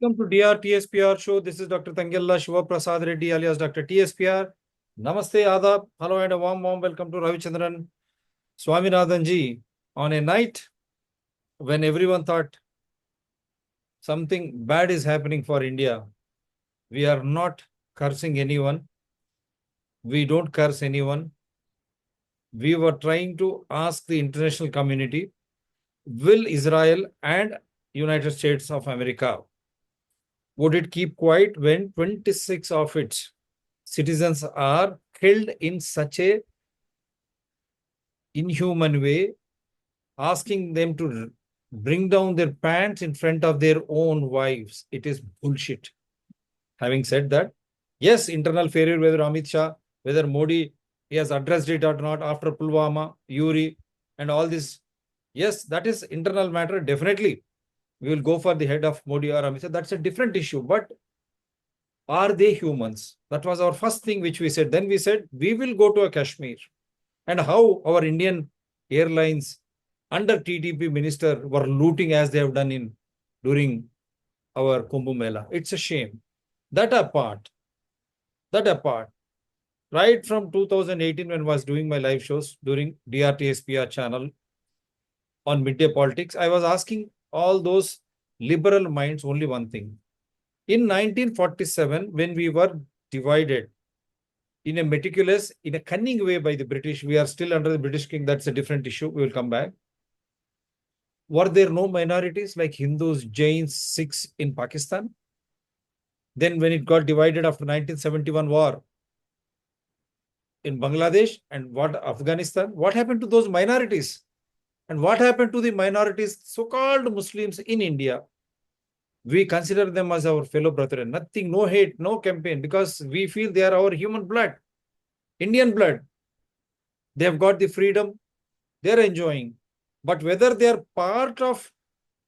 Welcome to DRTSPR show. This is Dr. Tangella Shiva Prasad Reddy alias Dr. TSPR. Namaste, Adab. Hello and a warm welcome to Ravichandran Swaminathan ji. On a night when everyone thought something bad is happening for India, we are not cursing anyone. We don't curse anyone. We were trying to ask the international community, will Israel and United States of America, would it keep quiet when 26 of its citizens are killed in such a inhuman way, asking them to bring down their pants in front of their own wives? It is bullshit. Having said that, yes, internal failure, whether Amit Shah, whether Modi, he has addressed it or not after Pulwama, Uri, and all this. Yes, that is internal matter. Definitely, we will go for the head of Modi or Amit Shah. That's a different issue. But are they humans? That was our first thing which we said. Then we said, we will go to a Kashmir. And how our Indian airlines under TTP minister were looting as they have done in during our Kumbh Mela. It's a shame. That apart, right from 2018 when I was doing my live shows during DRTSPR channel on midday politics, I was asking all those liberal minds only one thing. In 1947, when we were divided in a meticulous, in a cunning way by the British, we are still under the British king. That's a different issue. We will come back. Were there no minorities like Hindus, Jains, Sikhs in Pakistan? Then when it got divided after 1971 war in Bangladesh and what Afghanistan, what happened to those minorities? And what happened to the minorities, so-called Muslims in India? We consider them as our fellow brethren. Nothing, no hate, no campaign, because we feel they are our human blood, Indian blood. They have got the freedom, they're enjoying. But whether they are part of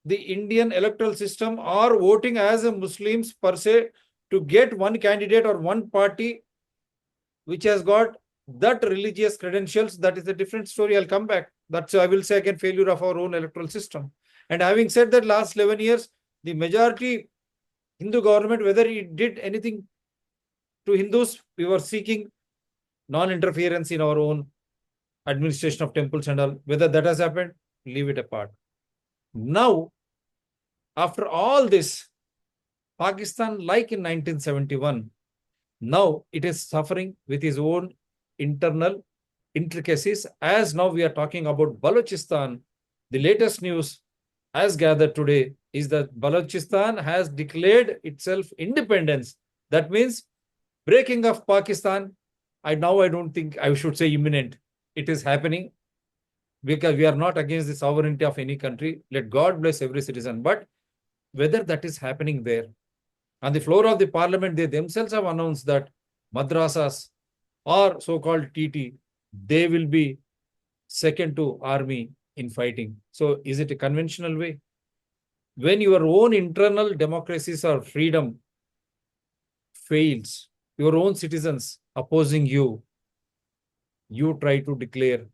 the Indian electoral system or voting as a Muslims per se to get one candidate or one party which has got that religious credentials, that is a different story. I'll come back. That's, I will say again, failure of our own electoral system. And having said that, last 11 years, the majority Hindu government, whether it did anything to Hindus, we were seeking non-interference in our own administration of temples and all. Whether that has happened, leave it apart. Now, after all this, Pakistan, like in 1971, now it is suffering with its own internal intricacies. As now we are talking about Baluchistan, the latest news as gathered today is that Baluchistan has declared itself independence. That means breaking of Pakistan. I don't think I should say imminent. It is happening because we are not against the sovereignty of any country. Let God bless every citizen. But whether that is happening there, on the floor of the parliament, they themselves have announced that madrasas or so-called TT, they will be second to army in fighting. So is it a conventional way? When your own internal democracies or freedom fails, your own citizens opposing you, you try to declare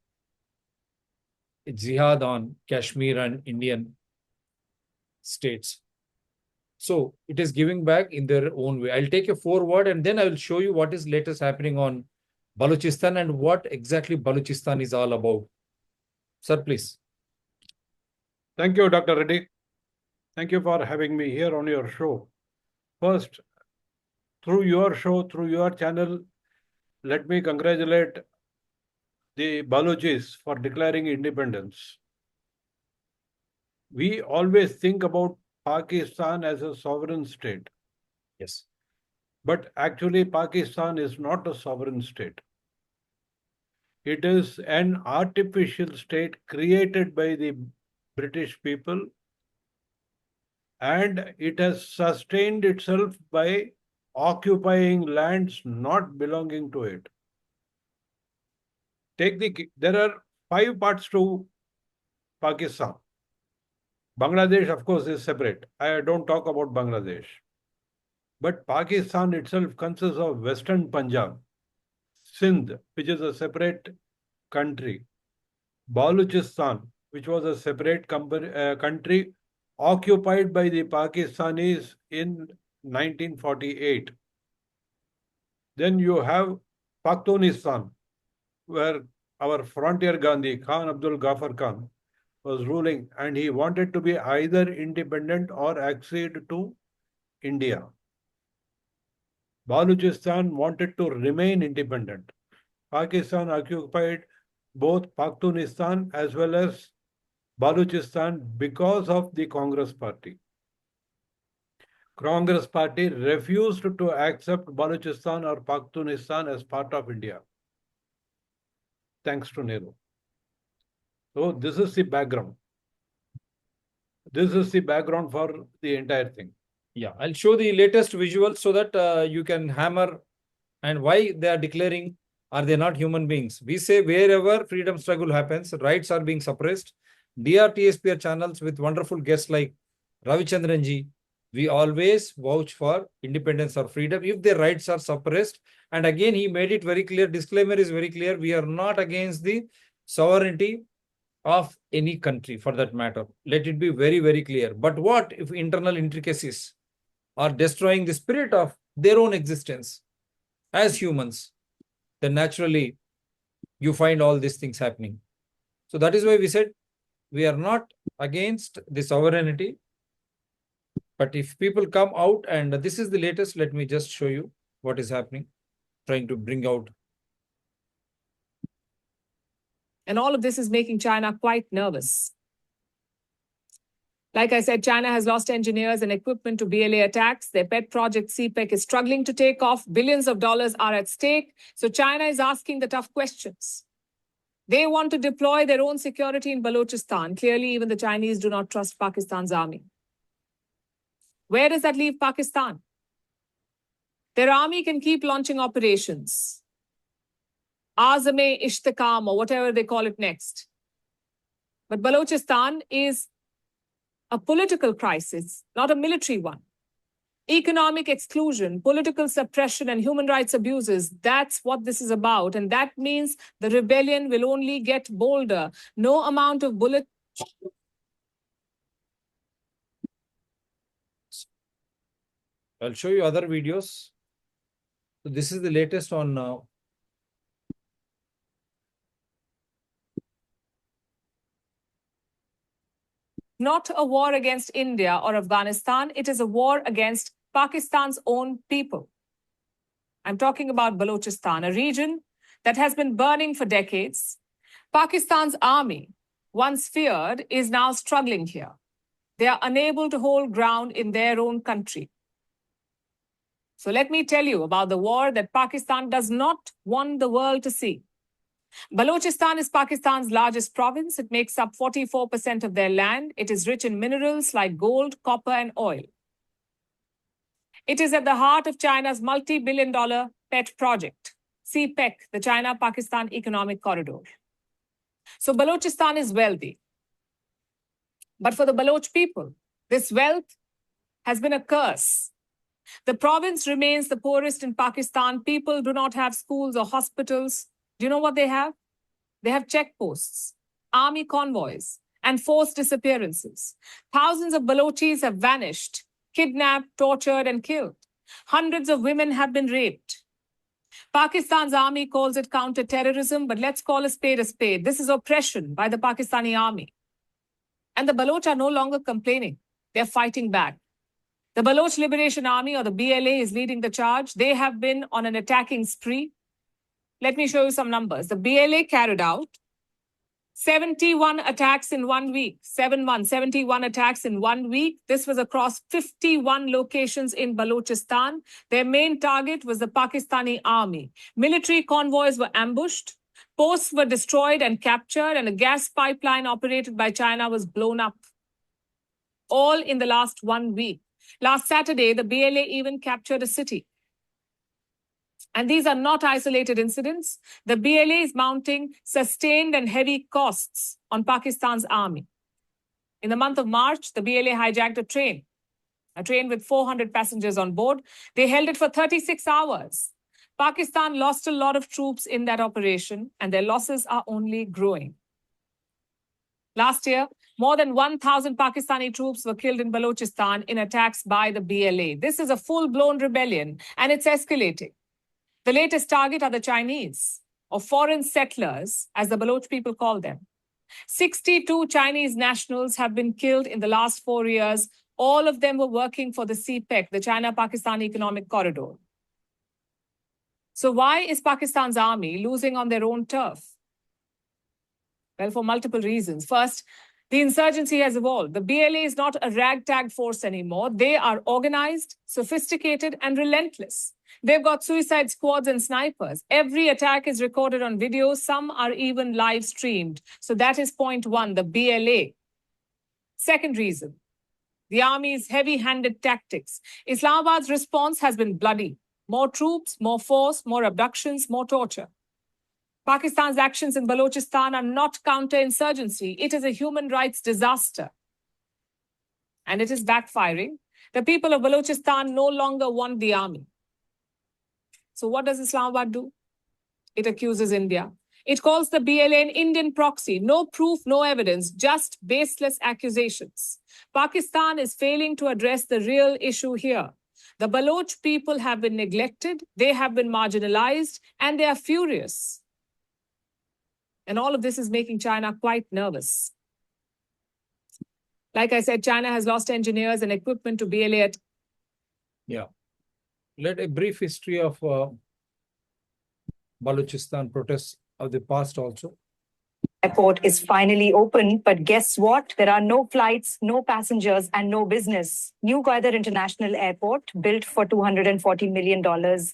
jihad on Kashmir and Indian states. So it is giving back in their own way. I'll take a forward and then I will show you what is latest happening on Baluchistan and what exactly Baluchistan is all about. Sir, please. Thank you, Dr. Reddy. Thank you for having me here on your show. First, through your show, through your channel, let me congratulate the Baluchis for declaring independence. We always think about Pakistan as a sovereign state. Yes. But actually, Pakistan is not a sovereign state. It is an artificial state created by the British people, and it has sustained itself by occupying lands not belonging to it. There are 5 parts to Pakistan. Bangladesh, of course, is separate. I don't talk about Bangladesh. But Pakistan itself consists of Western Punjab, Sindh, which is a separate country, Baluchistan, which was a separate country occupied by the Pakistanis in 1948. Then you have Pakhtunistan, where our frontier Gandhi, Khan Abdul Ghaffar Khan, was ruling, and he wanted to be either independent or accede to India. Baluchistan wanted to remain independent. Pakistan occupied both Pakhtunistan as well as Baluchistan because of the Congress party. Congress party refused to accept Baluchistan or Pakhtunistan as part of India, thanks to Nehru. So this is the background. This is the background for the entire thing. Yeah, I'll show the latest visuals so that you can hammer and why they are declaring, are they not human beings? We say wherever freedom struggle happens, rights are being suppressed. DRTSPR channels with wonderful guests like Ravichandran ji, we always vouch for independence or freedom if their rights are suppressed. And again, he made it very clear, disclaimer is very clear, we are not against the sovereignty of any country for that matter. Let it be very, very clear. But what if internal intricacies are destroying the spirit of their own existence as humans? Then naturally you find all these things happening. So that is why we said we are not against the sovereignty. But if people come out, and this is the latest, let me just show you what is happening, trying to bring out. And all of this is making China quite nervous. Like I said, China has lost engineers and equipment to BLA attacks. Their pet project CPEC is struggling to take off. Billions of dollars are at stake. So China is asking the tough questions. They want to deploy their own security in Baluchistan. Clearly, even the Chinese do not trust Pakistan's army. Where does that leave Pakistan? Their army can keep launching operations. Azam-e-Ishtikam, or whatever they call it next. But Baluchistan is a political crisis, not a military one. Economic exclusion, political suppression, and human rights abuses, that's what this is about. And that means the rebellion will only get bolder. No amount of bullet. I'll show you other videos. So this is the latest on not a war against India or Afghanistan. It is a war against Pakistan's own people. I'm talking about Baluchistan, a region that has been burning for decades. Pakistan's army, once feared, is now struggling here. They are unable to hold ground in their own country. So let me tell you about the war that Pakistan does not want the world to see. Baluchistan is Pakistan's largest province. It makes up 44% of their land. It is rich in minerals like gold, copper, and oil. It is at the heart of China's multi-billion-dollar pet project, CPEC, the China-Pakistan Economic Corridor. So Baluchistan is wealthy. But for the Baloch people, this wealth has been a curse. The province remains the poorest in Pakistan. People do not have schools or hospitals. Do you know what they have? They have checkposts, army convoys, and forced disappearances. Thousands of Balochis have vanished, kidnapped, tortured, and killed. Hundreds of women have been raped. Pakistan's army calls it counter-terrorism, but let's call a spade a spade. This is oppression by the Pakistani army. And the Baloch are no longer complaining. They're fighting back. The Baloch Liberation Army, or the BLA, is leading the charge. They have been on an attacking spree. Let me show you some numbers. The BLA carried out 71 attacks in 1 week. 71 attacks in 1 week. This was across 51 locations in Balochistan. Their main target was the Pakistani army. Military convoys were ambushed. Posts were destroyed and captured, and a gas pipeline operated by China was blown up. All in the last 1 week. Last Saturday, the BLA even captured a city. And these are not isolated incidents. The BLA is mounting sustained and heavy costs on Pakistan's army. In the month of March, the BLA hijacked a train with 400 passengers on board. They held it for 36 hours. Pakistan lost a lot of troops in that operation, and their losses are only growing. Last year, More than 1,000 Pakistani troops were killed in Baluchistan in attacks by the BLA. This is a full-blown rebellion, and it's escalating. The latest target are the Chinese, or foreign settlers, as the Baloch people call them. 62 Chinese nationals have been killed in the last 4 years. All of them were working for the CPEC, the China-Pakistan Economic Corridor. So why is Pakistan's army losing on their own turf? Well, for multiple reasons. First, the insurgency has evolved. The BLA is not a ragtag force anymore. They are organized, sophisticated, and relentless. They've got suicide squads and snipers. Every attack is recorded on video. Some are even live streamed. So that is point one, the BLA. Second reason, the army's heavy-handed tactics. Islamabad's response has been bloody. More troops, more force, more abductions, more torture. Pakistan's actions in Balochistan are not counterinsurgency. It is a human rights disaster. And it is backfiring. The people of Balochistan no longer want the army. So what does Islamabad do? It accuses India. It calls the BLA an Indian proxy. No proof, no evidence, just baseless accusations. Pakistan is failing to address the real issue here. The Baloch people have been neglected, they have been marginalized, and they are furious. And all of this is making China quite nervous. Like I said, China has lost engineers and equipment to BLA. Yeah. Let a brief history of Baluchistan protests of the past also. Airport is finally open, but guess what? There are no flights, no passengers, and no business. New Gwadar International Airport, built for $240 million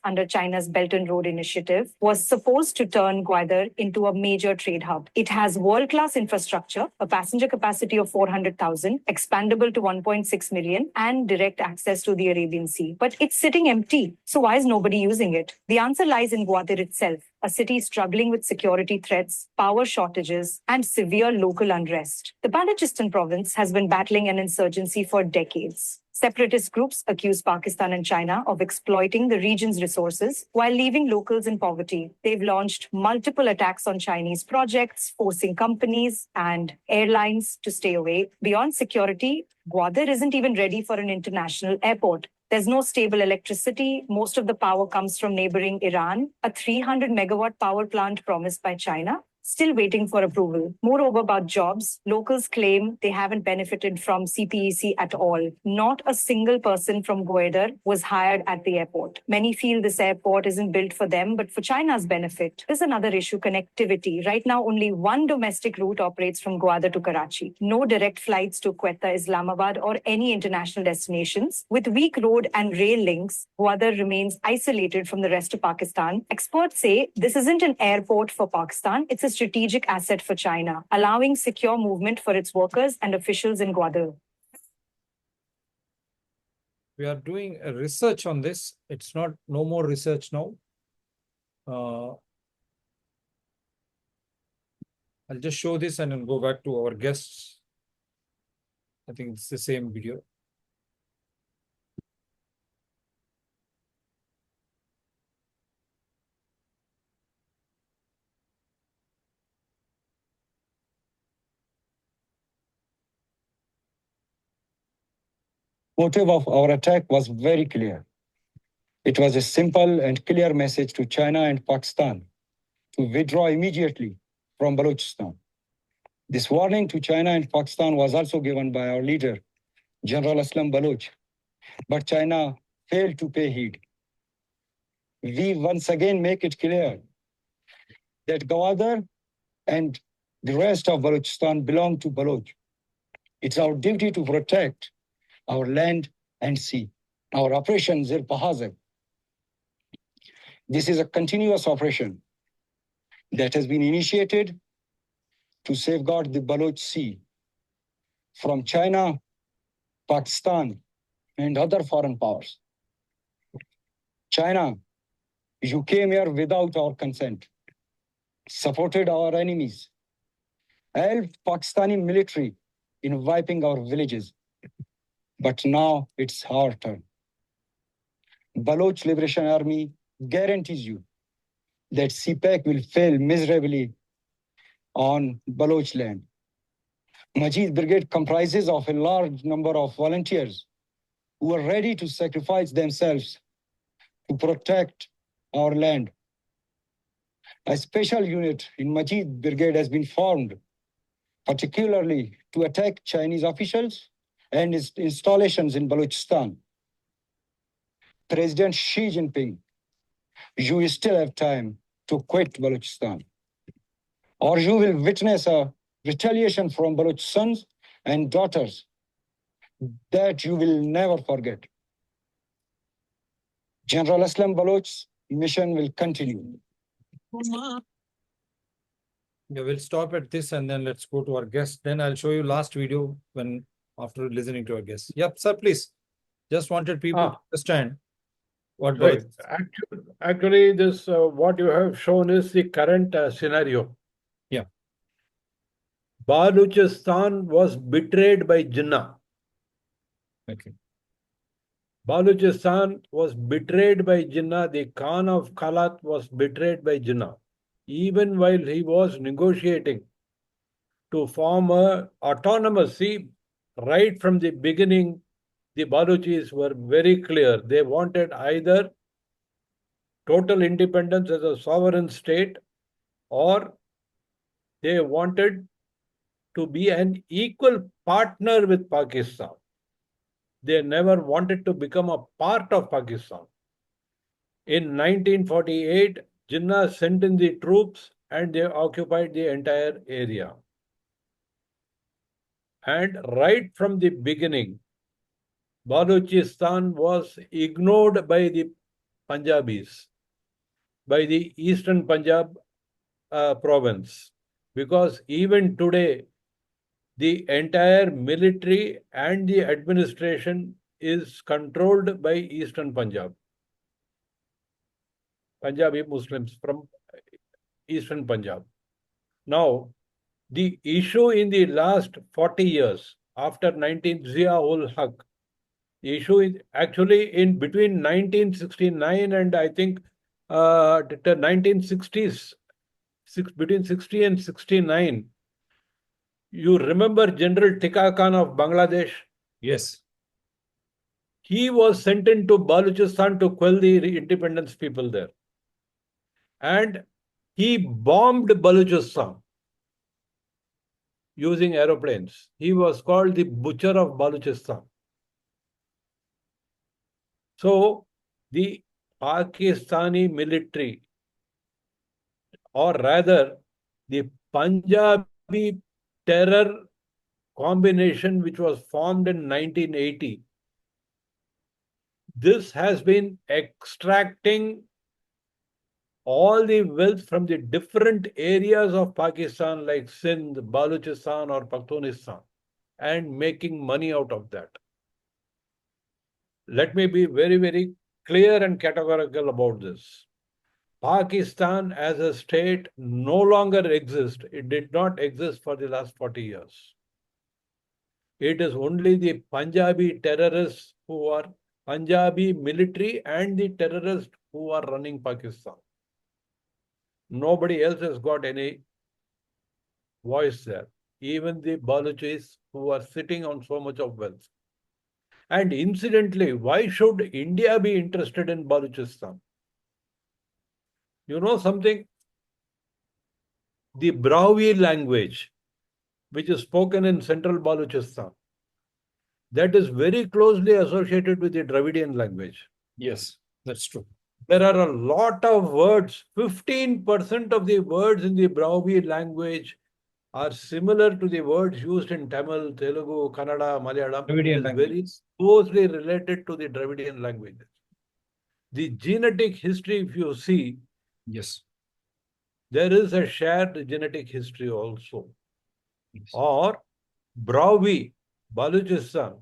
under China's Belt and Road Initiative, was supposed to turn Gwadar into a major trade hub. It has world-class infrastructure, a passenger capacity of 400,000, expandable to 1.6 million, and direct access to the Arabian Sea. But it's sitting empty. So why is nobody using it? The answer lies in Gwadar itself, a city struggling with security threats, power shortages, and severe local unrest. The Baluchistan province has been battling an insurgency for decades. Separatist groups accuse Pakistan and China of exploiting the region's resources while leaving locals in poverty. They've launched multiple attacks on Chinese projects, forcing companies and airlines to stay away. Beyond security, Gwadar isn't even ready for an international airport. There's no stable electricity. Most of the power comes from neighboring Iran, a 300 megawatt power plant promised by China, still waiting for approval. Moreover, about jobs, locals claim they haven't benefited from CPEC at all. Not a single person from Gwadar was hired at the airport. Many feel this airport isn't built for them, but for China's benefit. There's another issue, connectivity. Right now, only one domestic route operates from Gwadar to Karachi. No direct flights to Quetta, Islamabad, or any international destinations. With weak road and rail links, Gwadar remains isolated from the rest of Pakistan. Experts say this isn't an airport for Pakistan, it's a strategic asset for China, allowing secure movement for its workers and officials in Gwadar. We are doing a research on this. It's not no more research now. I'll just show this and then go back to our guests. I think it's the same video. Motive of our attack was very clear. It was a simple and clear message to China and Pakistan to withdraw immediately from Baluchistan. This warning to China and Pakistan was also given by our leader, General Aslam Baloch, but China failed to pay heed. We once again make it clear that Gwadar and the rest of Baluchistan belong to Baloch. It's our duty to protect our land and sea. Our operation Zir Pahazab. This is a continuous operation that has been initiated to safeguard the Baloch Sea from China, Pakistan, and other foreign powers. China, you came here without our consent, supported our enemies, helped Pakistani military in wiping our villages. But now it's our turn. Baloch Liberation Army guarantees you that CPEC will fail miserably on Baloch land. Majid Brigade comprises of a large number of volunteers who are ready to sacrifice themselves to protect our land. A special unit in Majid Brigade has been formed, particularly to attack Chinese officials and installations in Baluchistan. President Xi Jinping, you still have time to quit Baluchistan, or you will witness a retaliation from Baluch sons and daughters that you will never forget. General Aslam Baloch's mission will continue. Yeah, we'll stop at this and then let's go to our guest. Then I'll show you last video when after listening to our guest. Yep, sir, please. Just wanted people to understand what Right. Baluchistan. Actually, this what you have shown is the current scenario. Yeah. Baluchistan was betrayed by Jinnah. Okay. Baluchistan was betrayed by Jinnah. The Khan of Khalat was betrayed by Jinnah. Even while he was negotiating to form a autonomous, see, right from the beginning, the Baluchis were very clear. They wanted either total independence as a sovereign state, or they wanted to be an equal partner with Pakistan. They never wanted to become a part of Pakistan. In 1948, Jinnah sent in the troops and they occupied the entire area. And right from the beginning, Baluchistan was ignored by the Punjabis, by the Eastern Punjab province, because even today, the entire military and the administration is controlled by Eastern Punjab. Punjabi Muslims from Eastern Punjab. Now, the issue in the last 40 years, after 19 Zia-ul-Haq, the issue is actually in between 1969 and I think the 1960s, between 60 and 69, you remember General Tika Khan of Bangladesh? Yes. He was sent into Baluchistan to quell the independence people there. And he bombed Baluchistan using aeroplanes. He was called the Butcher of Baluchistan. So the Pakistani military, or rather the Punjabi terror combination which was formed in 1980, this has been extracting all the wealth from the different areas of Pakistan like Sindh, Baluchistan or Pakhtunistan and making money out of that. Let me be very, very clear and categorical about this. Pakistan as a state no longer exists. It did not exist for the last 40 years. It is only the Punjabi terrorists who are Punjabi military and the terrorists who are running Pakistan. Nobody else has got any voice there. Even the Baluchis who are sitting on so much of wealth. And incidentally, why should India be interested in Baluchistan? You know something? The Brahvi language, which is spoken in central Baluchistan, that is very closely associated with the Dravidian language. Yes, that's true. There are a lot of words, 15% of the words in the Brahvi language are similar to the words used in Tamil, Telugu, Kannada, Malayalam. Dravidian It is language. very closely related to the Dravidian languages. The genetic history, if you see, yes, there is a shared genetic history also. yes. Or Brahvi, Baluchistan,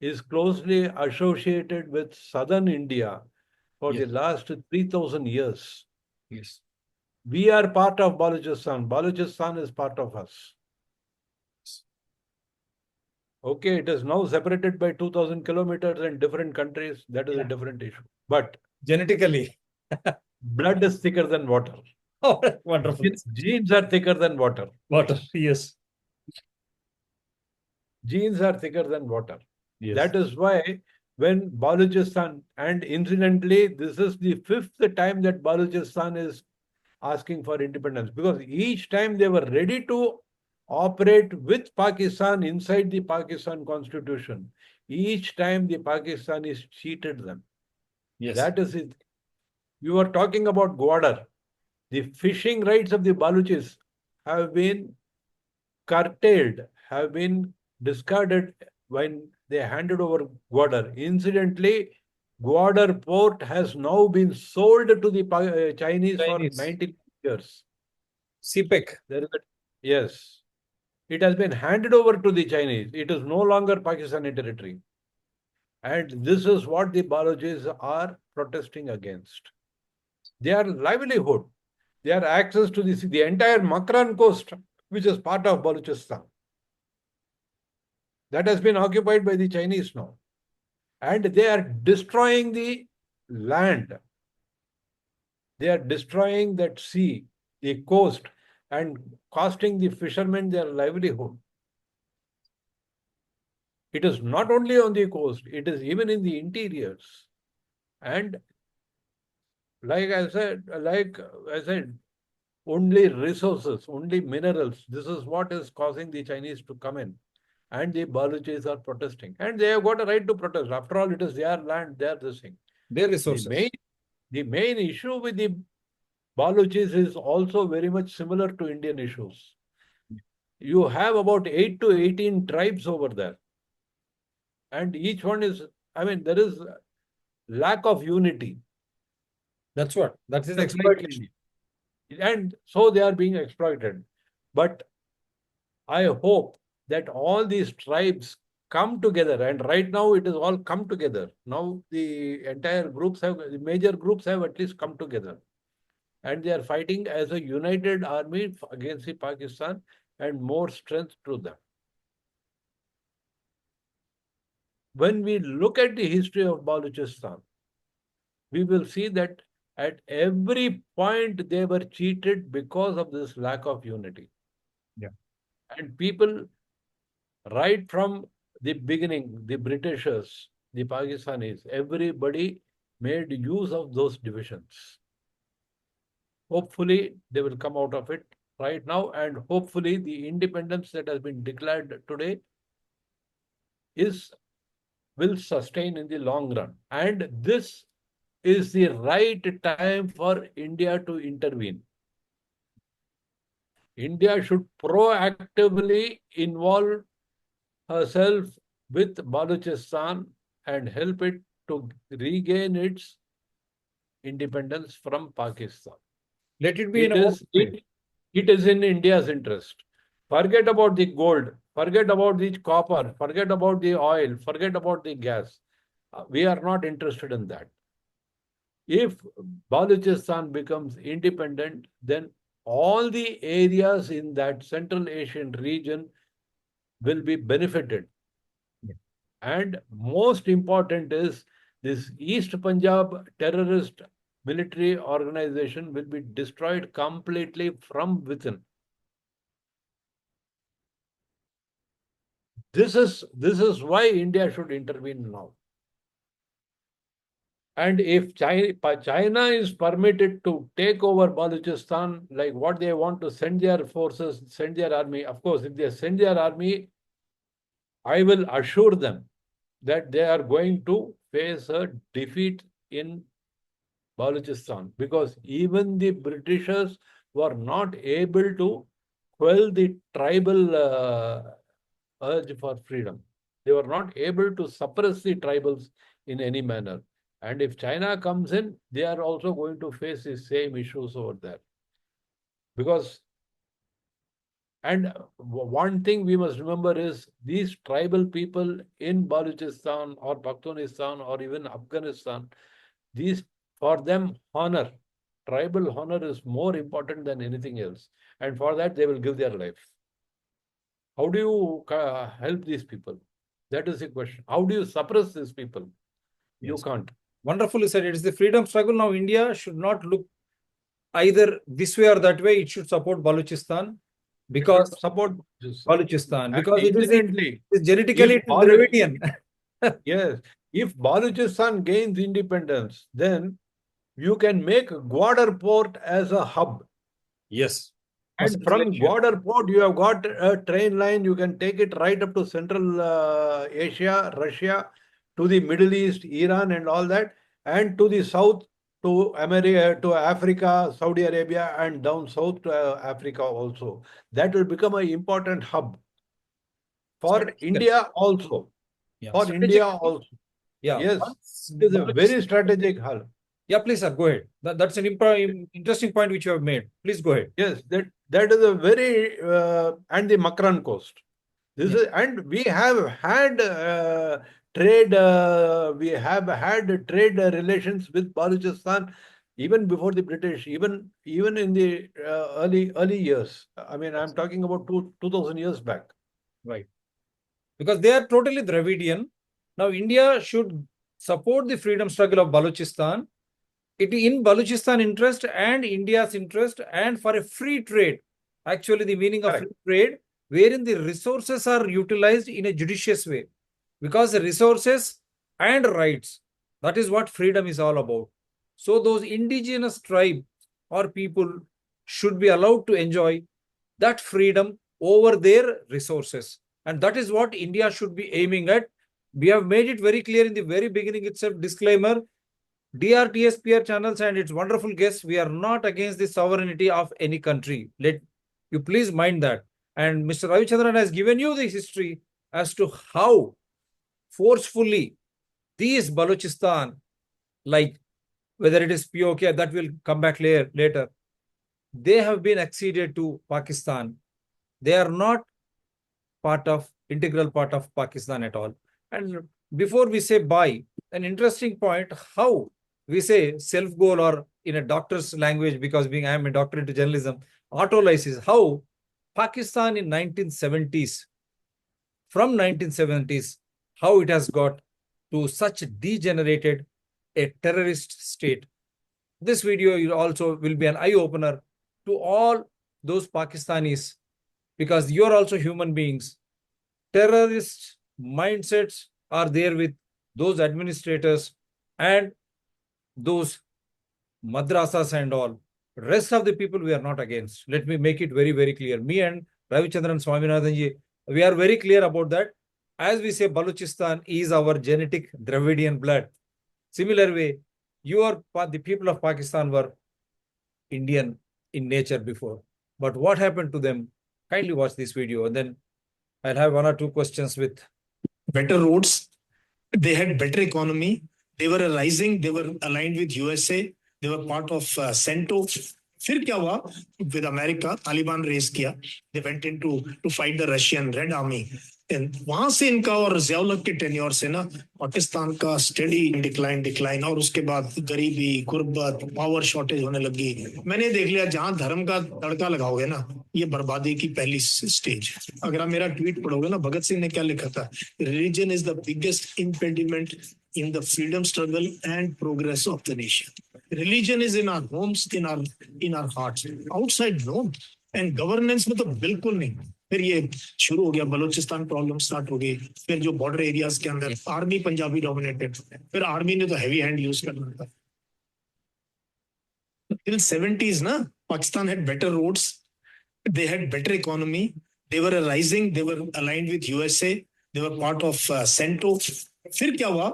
is closely associated with southern India for Yes. the last 3,000 years. Yes. We are part of Baluchistan. Baluchistan is part of us. Okay, it is now separated by 2,000 kilometers in different countries. That is a different issue. But Genetically. blood is thicker than water. Oh, wonderful. Genes are thicker than water. Water, yes. Genes are thicker than water. Yes. That is why when Baluchistan, and incidentally, this is the 5th time that Baluchistan is asking for independence, because each time they were ready to operate with Pakistan inside the Pakistan constitution. Each time the Pakistanis cheated them. Yes. That is it. You are talking about Gwadar. The fishing rights of the Baluchis have been curtailed, have been discarded when they handed over Gwadar. Incidentally, Gwadar port has now been sold to the Chinese for Chinese. 90 years. CPEC. There is yes. It has been handed over to the Chinese. It is no longer Pakistani territory. And this is what the Baluchis are protesting against. Their livelihood, their access to the entire Makran coast, which is part of Baluchistan, that has been occupied by the Chinese now. And they are destroying the land. They are destroying that sea, the coast, and costing the fishermen their livelihood. It is not only on the coast, it is even in the interiors. And like I said, only resources, only minerals. This is what is causing the Chinese to come in. And the Baluchis are protesting. And they have got a right to protest. After all, it is their land, their this thing. Their resources. The main issue with the Baluchis is also very much similar to Indian issues. You have about 8 to 18 tribes over there. And each one is, there is lack of unity. That's what. That is exploitation. And so they are being exploited. But I hope that all these tribes come together, and right now it is all come together. Now the entire groups the major groups have at least come together. And they are fighting as a united army against the Pakistan, and more strength to them. When we look at the history of Baluchistan, we will see that at every point they were cheated because of this lack of unity. Yeah. And people, right from the beginning, the Britishers, the Pakistanis, everybody made use of those divisions. Hopefully, they will come out of it right now, and hopefully the independence that has been declared today will sustain in the long run. And this is the right time for India to intervene. India should proactively involve herself with Baluchistan and help it to regain its independence from Pakistan. Let it be It is in India's interest. Forget about the gold, forget about the copper, forget about the oil, forget about the gas. We are not interested in that. If Baluchistan becomes independent, then all the areas in that Central Asian region will be benefited. Yeah. And most important is this East Punjab terrorist military organization will be destroyed completely from within. This is why India should intervene now. And if China is permitted to take over Baluchistan, like what they want to send their forces, send their army, of course, if they send their army, I will assure them that they are going to face a defeat in Baluchistan, because even the Britishers were not able to quell the tribal urge for freedom. They were not able to suppress the tribals in any manner. And if China comes in, they are also going to face the same issues over there. Because, and one thing we must remember is these tribal people in Baluchistan or Pakhtunistan or even Afghanistan, for them, tribal honor is more important than anything else. And for that, they will give their life. How do you help these people? That is the question. How do you suppress these people? You can't. Wonderfully said. It is the freedom struggle. Now, India should not look either this way or that way. It should support Baluchistan. because support Baluchistan, and because incidentally, it's genetically if Dravidian. yes, if Baluchistan gains independence, then you can make Gwadar port as a hub. Yes. And from Gwadar port, you have got a train line. You can take it right up to Central Asia, Russia, to the Middle East, Iran, and all that, and to the south, to America, to Africa, Saudi Arabia, and down south to Africa also. That will become an important hub for Strategically. India also. Yeah, For India also. Yeah. Yes, Once it is a very strategic hub. Yeah, please, sir, go ahead. That's an interesting point which you have made. Please go ahead. Yes, that is a very and the Makran coast. This Yeah. is, and we have had trade. We have had trade relations with Baluchistan even before the British, even in the early years. I mean, I'm talking about 2000 years back. Right. Because they are totally Dravidian. Now, India should support the freedom struggle of Baluchistan. It in Baluchistan interest and India's interest, and for a free trade. Actually, the meaning of Correct. free trade, wherein the resources are utilized in a judicious way. Because the resources and rights, that is what freedom is all about. So those indigenous tribe or people should be allowed to enjoy that freedom over their resources. And that is what India should be aiming at. We have made it very clear in the very beginning itself, disclaimer, DRTSPR channels and its wonderful guests, we are not against the sovereignty of any country. Let you please mind that. And Mr. Ravichandran has given you the history as to how forcefully these Balochistan, like whether it is POK, that will come back later, they have been acceded to Pakistan. They are not integral part of Pakistan at all. And before we say bye, an interesting point, how we say self-goal, or in a doctor's language, because I am a doctor into journalism, autolysis, how Pakistan in 1970s, from 1970s, how it has got to such degenerated a terrorist state. This video also will be an eye-opener to all those Pakistanis, because you're also human beings. Terrorist mindsets are there with those administrators and those madrasas and all. Rest of the people we are not against. Let me make it very, very clear. Me and Ravichandran Swaminathanji, we are very clear about that. As we say, Baluchistan is our genetic Dravidian blood. Similar way, the people of Pakistan were Indian in nature before. But what happened to them? Kindly watch this video, and then I'll have one or two questions with better roads. They had better economy. They were rising. They were aligned with USA. They were part of CENTO. फिर क्या हुआ with America? Taliban race किया. They went into to fight the Russian Red Army. वहां से इनका और ज़ियाउल के tenure से ना पाकिस्तान का स्टडी डिक्लाइन और उसके बाद गरीबी गुर्बत पावर शॉर्टेज होने लगी. मैंने देख लिया जहां धर्म का तड़का लगाओगे ना ये बर्बादी की पहली स्टेज. अगर आप मेरा ट्वीट पढ़ोगे ना भगत सिंह ने क्या लिखा था, religion is the biggest impediment in the freedom struggle and progress of the nation. Religion is in our homes, in our hearts. Outside, no. And governance में तो बिल्कुल नहीं. फिर ये शुरू हो गया बलूचिस्तान प्रॉब्लम स्टार्ट हो गई. फिर जो बॉर्डर एरियाज के अंदर आर्मी पंजाबी डोमिनेटेड. फिर आर्मी ने तो हैवी हैंड यूज करना था. Till 70s ना Pakistan had better roads. They had better economy. They were rising. They were aligned with USA. They were part of CENTO. फिर क्या हुआ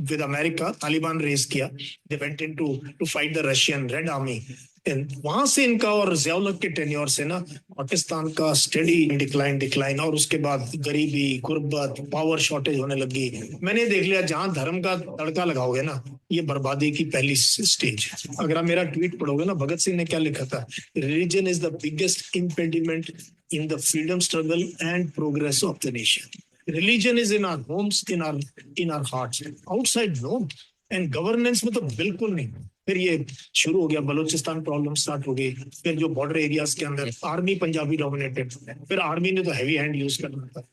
with America? तालिबान रेस किया. They went into to fight the Russian Red Army. वहां से इनका और ज़ियाउल के tenure से ना पाकिस्तान का स्टडी डिक्लाइन और उसके बाद गरीबी गुर्बत पावर शॉर्टेज होने लगी. मैंने देख लिया जहां धर्म का तड़का लगाओगे ना ये बर्बादी की पहली स्टेज. अगर आप मेरा ट्वीट पढ़ोगे ना भगत सिंह ने क्या लिखा था, religion is the biggest impediment in the freedom struggle and progress of the nation. Religion is in our homes, in our hearts. Outside, no. And governance में तो बिल्कुल नहीं. फिर ये शुरू हो गया बलूचिस्तान प्रॉब्लम स्टार्ट हो गई. फिर जो बॉर्डर एरियाज के अंदर आर्मी पंजाबी डोमिनेटेड. फिर आर्मी ने तो हैवी हैंड यूज करना था.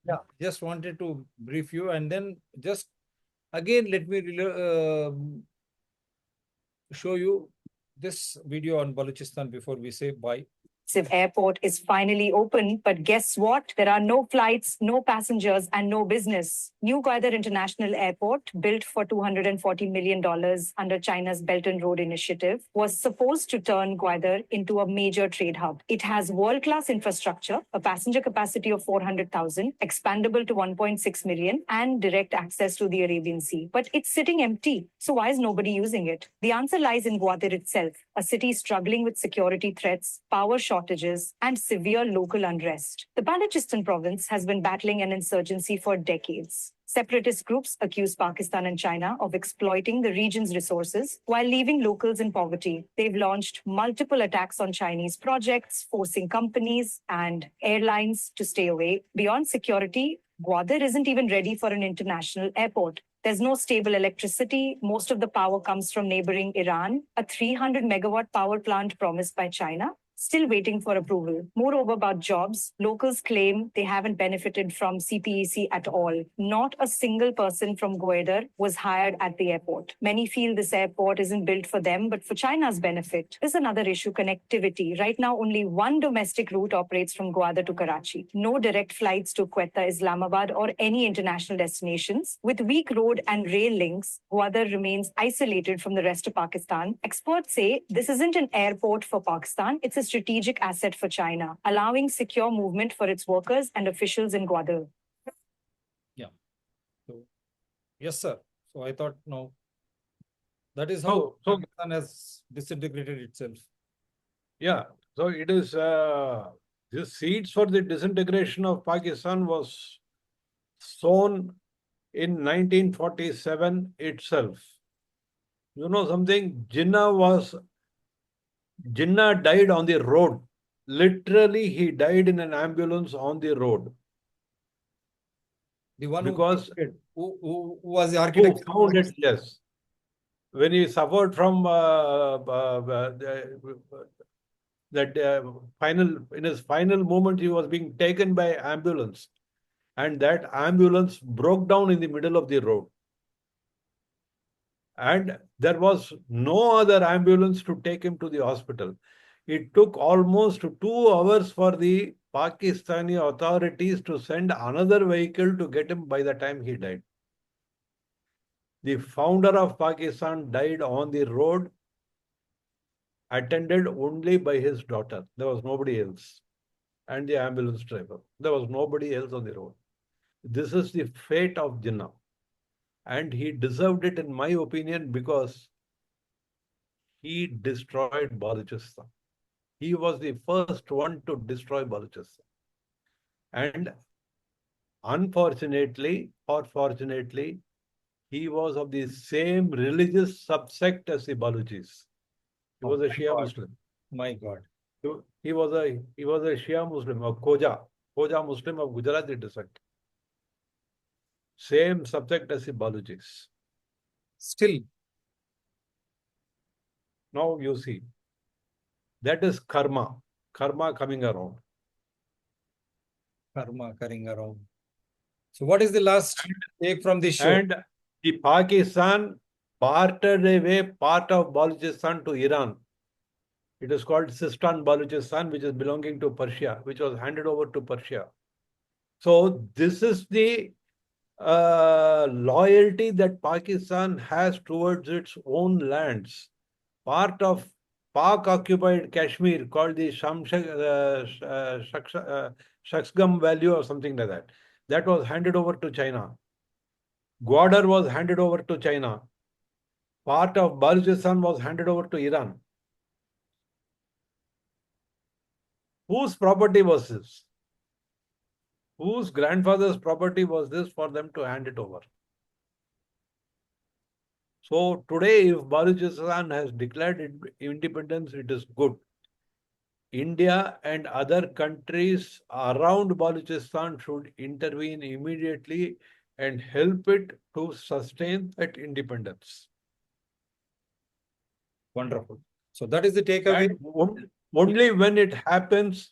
Yeah, just wanted to brief you, and then just again let me show you this video on Baluchistan before we say bye. airport is finally open, but guess what? There are no flights, no passengers, and no business. New Gwadar International Airport, built for $240 million under China's Belt and Road Initiative, was supposed to turn Gwadar into a major trade hub. It has world-class infrastructure, a passenger capacity of 400,000, expandable to 1.6 million, and direct access to the Arabian Sea. But it's sitting empty. So why is nobody using it? The answer lies in Gwadar itself, a city struggling with security threats, power shortages, and severe local unrest. The Baluchistan province has been battling an insurgency for decades. Separatist groups accuse Pakistan and China of exploiting the region's resources while leaving locals in poverty. They've launched multiple attacks on Chinese projects, forcing companies and airlines to stay away. Beyond security, Gwadar isn't even ready for an international airport. There's no stable electricity. Most of the power comes from neighboring Iran, a 300 megawatt power plant promised by China, still waiting for approval. Moreover, about jobs, locals claim they haven't benefited from CPEC at all. Not a single person from Gwadar was hired at the airport. Many feel this airport isn't built for them, but for China's benefit. There's another issue, connectivity. Right now, only one domestic route operates from Gwadar to Karachi. No direct flights to Quetta, Islamabad, or any international destinations. With weak road and rail links, Gwadar remains isolated from the rest of Pakistan. Experts say this isn't an airport for Pakistan, it's a strategic asset for China, allowing secure movement for its workers and officials in Gwadar. Yeah. So, yes, sir. So I thought, no, that is how So Pakistan has disintegrated itself. yeah, so it is the seeds for the disintegration of Pakistan was sown in 1947 itself. You know something? Jinnah died on the road. Literally, he died in an ambulance on the road. The one Because who was the who architect? found it, yes. When he suffered from in his final moment, he was being taken by ambulance. And that ambulance broke down in the middle of the road. And there was no other ambulance to take him to the hospital. It took almost 2 hours for the Pakistani authorities to send another vehicle to get him by the time he died. The founder of Pakistan died on the road, attended only by his daughter. There was nobody else. And the ambulance driver. There was nobody else on the road. This is the fate of Jinnah. And he deserved it, in my opinion, because he destroyed Baluchistan. He was the first one to destroy Baluchistan. And unfortunately or fortunately, he was of the same religious subsect as the Baluchis. He was a Shia Muslim. My God. He was a Shia Muslim, a Khoja Muslim of Gujarati descent. Same subject as the Baluchis. Still, now you see, that is karma coming around. Karma coming around. So what is the last take from this show? And the Pakistan parted away part of Baluchistan to Iran. It is called Sistan Baluchistan, which is belonging to Persia, which was handed over to Persia. So this is the loyalty that Pakistan has towards its own lands. Part of Pak-occupied Kashmir, called the Shaksgam Valley or something like that, that was handed over to China. Gwadar was handed over to China. Part of Baluchistan was handed over to Iran. Whose property was this? Whose grandfather's property was this for them to hand it over? So today, if Baluchistan has declared independence, it is good. India and other countries around Baluchistan should intervene immediately and help it to sustain that independence. Wonderful. So that is the takeaway. Only when it happens,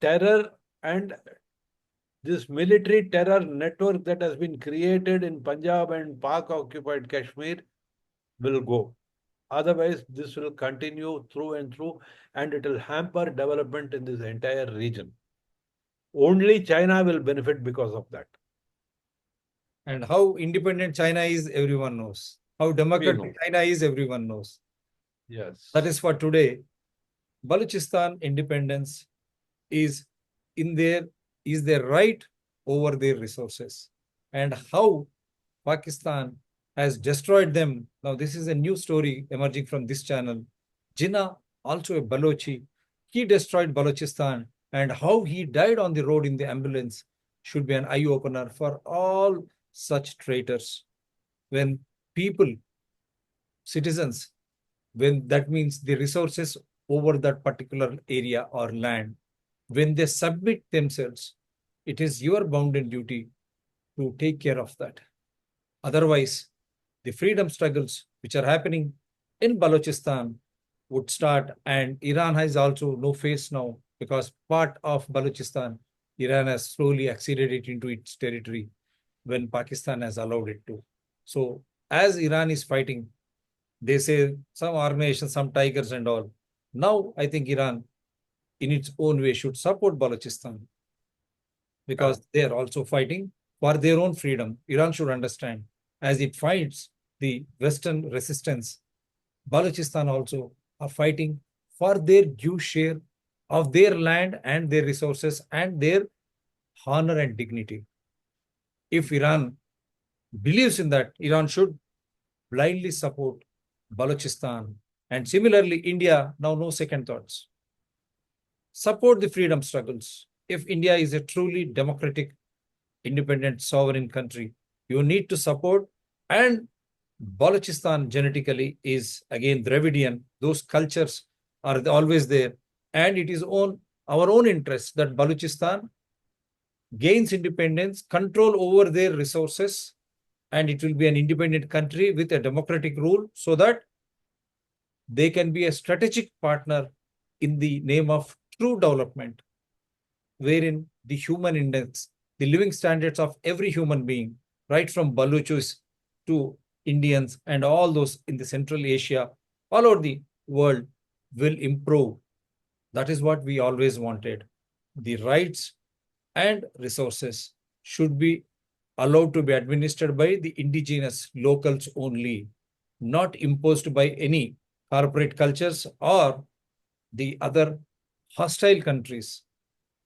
terror and this military terror network that has been created in Punjab and Pak-occupied Kashmir will go. Otherwise, this will continue through and through, and it will hamper development in this entire region. Only China will benefit because of that. And how independent China is, everyone knows. How democratic China is, everyone knows. Yes. That is for today. Baluchistan independence is their right over their resources. And how Pakistan has destroyed them. Now, this is a new story emerging from this channel. Jinnah, also a Balochi, he destroyed Balochistan, and how he died on the road in the ambulance should be an eye-opener for all such traitors. When people, citizens, when that means the resources over that particular area or land, when they submit themselves, it is your bounden duty to take care of that. Otherwise, the freedom struggles which are happening in Balochistan would start, and Iran has also no face now because part of Balochistan, Iran has slowly acceded it into its territory when Pakistan has allowed it to. So as Iran is fighting, they say some organizations, some tigers and all. Now I think Iran in its own way should support Balochistan because they are also fighting for their own freedom. Iran should understand as it fights the Western resistance, Balochistan also are fighting for their due share of their land and their resources and their honor and dignity. If Iran believes in that, Iran should blindly support Balochistan. And similarly, India, now no second thoughts. Support the freedom struggles. If India is a truly democratic, independent, sovereign country, you need to support. And Balochistan genetically is again Dravidian. Those cultures are always there. And it is our own interest that Balochistan gains independence, control over their resources, and it will be an independent country with a democratic rule so that they can be a strategic partner in the name of true development, wherein the human index, the living standards of every human being, right from Baluchis to Indians and all those in the Central Asia, all over the world will improve. That is what we always wanted. The rights and resources should be allowed to be administered by the indigenous locals only, not imposed by any corporate cultures or the other hostile countries.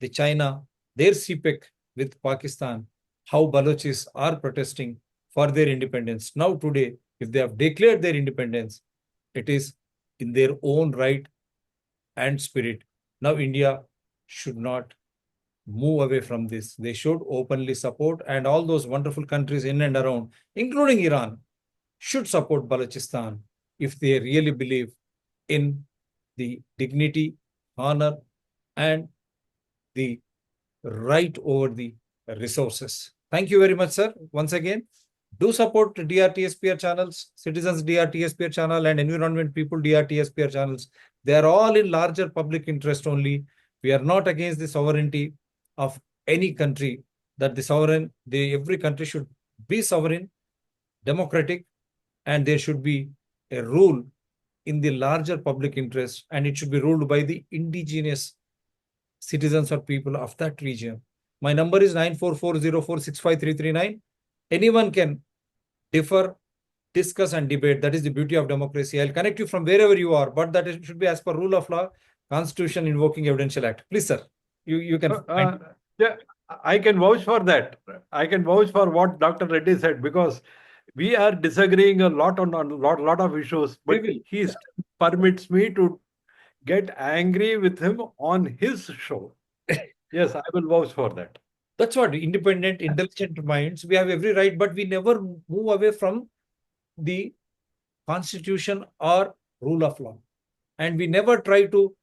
The China, their CPEC with Pakistan, how Balochis are protesting for their independence. Now today, if they have declared their independence, it is in their own right and spirit. Now India should not move away from this. They should openly support, and all those wonderful countries in and around, including Iran, should support Balochistan if they really believe in the dignity, honor, and the right over the resources. Thank you very much, sir. Once again, do support DRTSPR channels, Citizens DRTSPR channel, and Environment People DRTSPR channels. They are all in larger public interest only. We are not against the sovereignty of any country, that every country should be sovereign, democratic, and there should be a rule in the larger public interest, and it should be ruled by the indigenous citizens or people of that region. My number is 9440465339. Anyone can differ, discuss, and debate. That is the beauty of democracy. I'll connect you from wherever you are, but that should be as per rule of law, Constitution, invoking Evidential Act. Please, sir. You can. Yeah, I can vouch for that. I can vouch for what Dr. Reddy said, because we are disagreeing a lot on a lot of issues, but he permits me to get angry with him on his show. Yes, I will vouch for that. That's what independent, intelligent minds, we have every right, but we never move away from the Constitution or rule of law. And we never try to